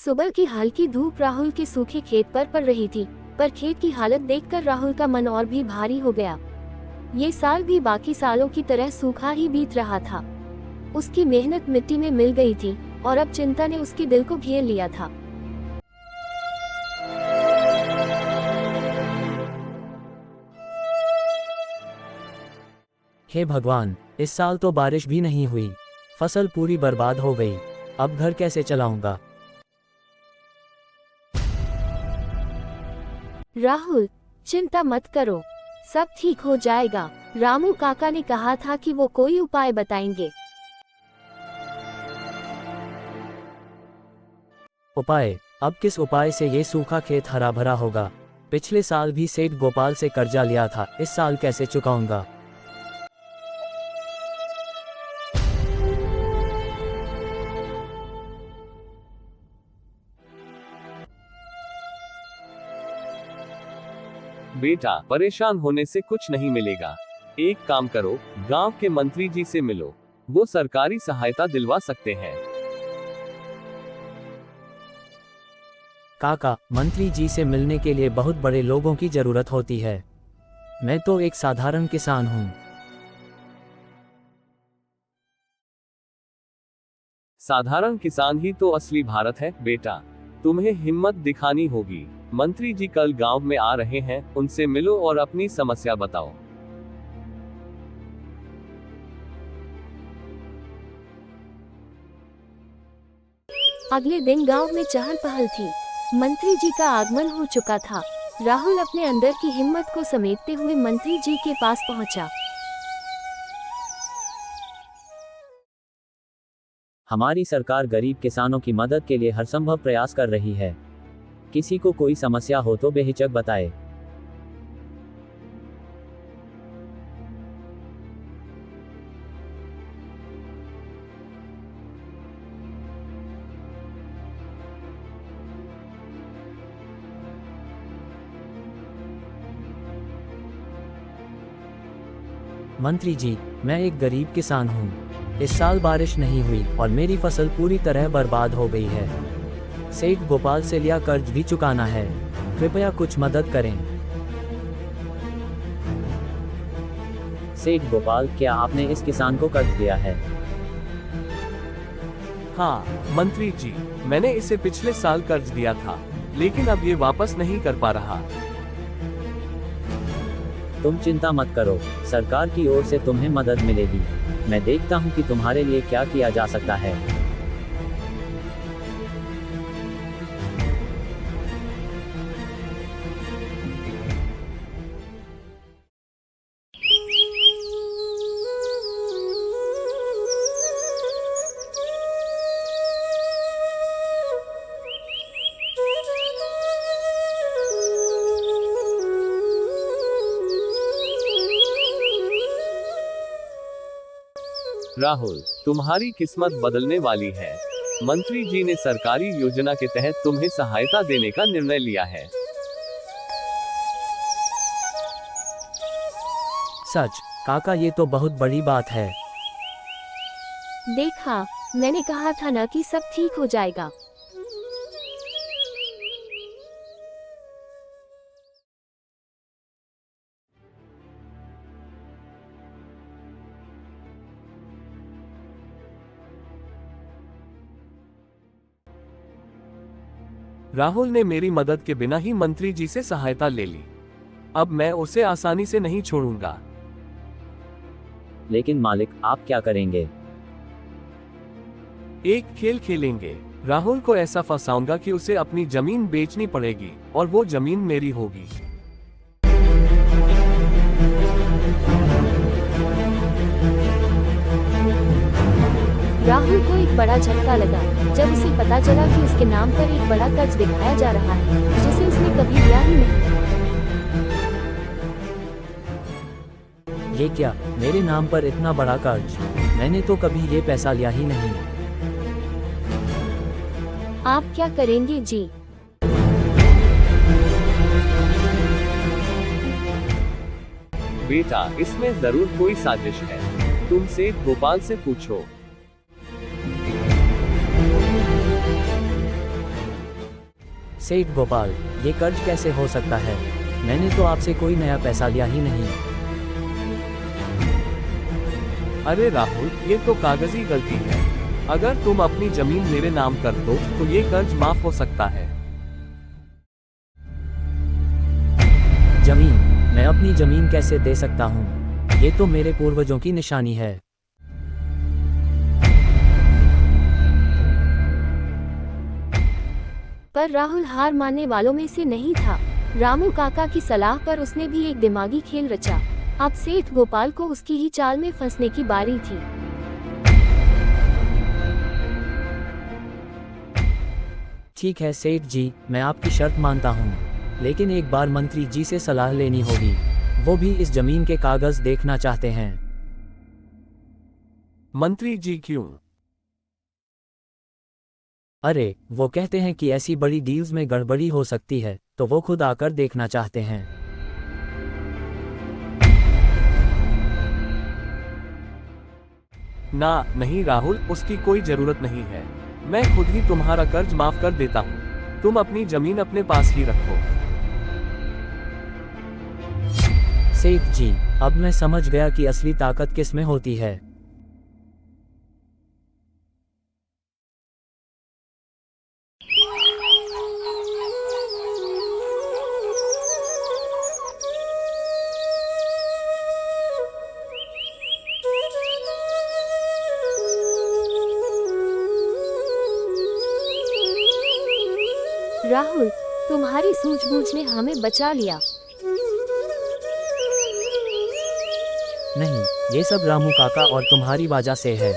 सुबह की हल्की धूप राहुल के सूखे खेत पर पड़ रही थी, पर खेत की हालत देखकर राहुल का मन और भी भारी हो गया। ये साल भी बाकी सालों की तरह सूखा ही बीत रहा था। उसकी मेहनत मिट्टी में मिल गई थी और अब चिंता ने उसके दिल को घेर लिया था। हे भगवान, इस साल तो बारिश भी नहीं हुई, फसल पूरी बर्बाद हो गई। अब घर कैसे चलाऊंगा? राहुल, चिंता मत करो, सब ठीक हो जाएगा। रामू काका ने कहा था कि वो कोई उपाय बताएंगे। उपाय? अब किस उपाय से ये सूखा खेत हरा भरा होगा? पिछले साल भी सेठ गोपाल से कर्जा लिया था, इस साल कैसे चुकाऊंगा? बेटा, परेशान होने से कुछ नहीं मिलेगा। एक काम करो, गांव के मंत्री जी से मिलो, वो सरकारी सहायता दिलवा सकते हैं। काका, मंत्री जी से मिलने के लिए बहुत बड़े लोगों की जरूरत होती है। मैं तो एक साधारण किसान हूँ। साधारण किसान ही तो असली भारत है बेटा, तुम्हें हिम्मत दिखानी होगी। मंत्री जी कल गांव में आ रहे हैं, उनसे मिलो और अपनी समस्या बताओ। अगले दिन गांव में चहल पहल थी। मंत्री जी का आगमन हो चुका था। राहुल अपने अंदर की हिम्मत को समेटते हुए मंत्री जी के पास पहुंचा। हमारी सरकार गरीब किसानों की मदद के लिए हर संभव प्रयास कर रही है। किसी को कोई समस्या हो तो बेहिचक बताए। मंत्री जी, मैं एक गरीब किसान हूँ। इस साल बारिश नहीं हुई और मेरी फसल पूरी तरह बर्बाद हो गई है। सेठ गोपाल से लिया कर्ज भी चुकाना है, कृपया कुछ मदद करें। सेठ गोपाल, क्या आपने इस किसान को कर्ज दिया है? हाँ मंत्री जी, मैंने इसे पिछले साल कर्ज दिया था, लेकिन अब ये वापस नहीं कर पा रहा। तुम चिंता मत करो, सरकार की ओर से तुम्हें मदद मिलेगी। मैं देखता हूँ कि तुम्हारे लिए क्या किया जा सकता है। राहुल, तुम्हारी किस्मत बदलने वाली है। मंत्री जी ने सरकारी योजना के तहत तुम्हें सहायता देने का निर्णय लिया है। सच? काका, ये तो बहुत बड़ी बात है। देखा, मैंने कहा था ना कि सब ठीक हो जाएगा। राहुल ने मेरी मदद के बिना ही मंत्री जी से सहायता ले ली। अब मैं उसे आसानी से नहीं छोड़ूंगा। लेकिन मालिक, आप क्या करेंगे? एक खेल खेलेंगे। राहुल को ऐसा फंसाऊंगा कि उसे अपनी जमीन बेचनी पड़ेगी और वो जमीन मेरी होगी। राहुल को एक बड़ा झटका लगा जब उसे पता चला कि उसके नाम पर एक बड़ा कर्ज दिखाया जा रहा है, जिसे उसने कभी लिया ही नहीं। ये क्या, मेरे नाम पर इतना बड़ा कर्ज? मैंने तो कभी ये पैसा लिया ही नहीं। आप क्या करेंगे जी? बेटा, इसमें जरूर कोई साजिश है। तुम सेठ गोपाल से पूछो। सेठ गोपाल, ये कर्ज कैसे हो सकता है? मैंने तो आपसे कोई नया पैसा लिया ही नहीं। अरे राहुल, ये तो कागजी गलती है। अगर तुम अपनी जमीन मेरे नाम कर दो तो ये कर्ज माफ हो सकता है। जमीन? मैं अपनी जमीन कैसे दे सकता हूँ? ये तो मेरे पूर्वजों की निशानी है। पर राहुल हार मानने वालों में से नहीं था। रामू काका की सलाह पर उसने भी एक दिमागी खेल रचा। अब सेठ गोपाल को उसकी ही चाल में फंसने की बारी थी। ठीक है सेठ जी, मैं आपकी शर्त मानता हूँ, लेकिन एक बार मंत्री जी से सलाह लेनी होगी। वो भी इस जमीन के कागज देखना चाहते हैं। मंत्री जी क्यों? अरे, वो कहते हैं कि ऐसी बड़ी डील्स में गड़बड़ी हो सकती है, तो वो खुद आकर देखना चाहते हैं। ना नहीं राहुल, उसकी कोई जरूरत नहीं है। मैं खुद ही तुम्हारा कर्ज माफ कर देता हूँ। तुम अपनी जमीन अपने पास ही रखो। सेठ जी, अब मैं समझ गया कि असली ताकत किस में होती है। राहुल, तुम्हारी सूझबूझ ने हमें बचा लिया। नहीं, ये सब रामू काका और तुम्हारी वजह से है।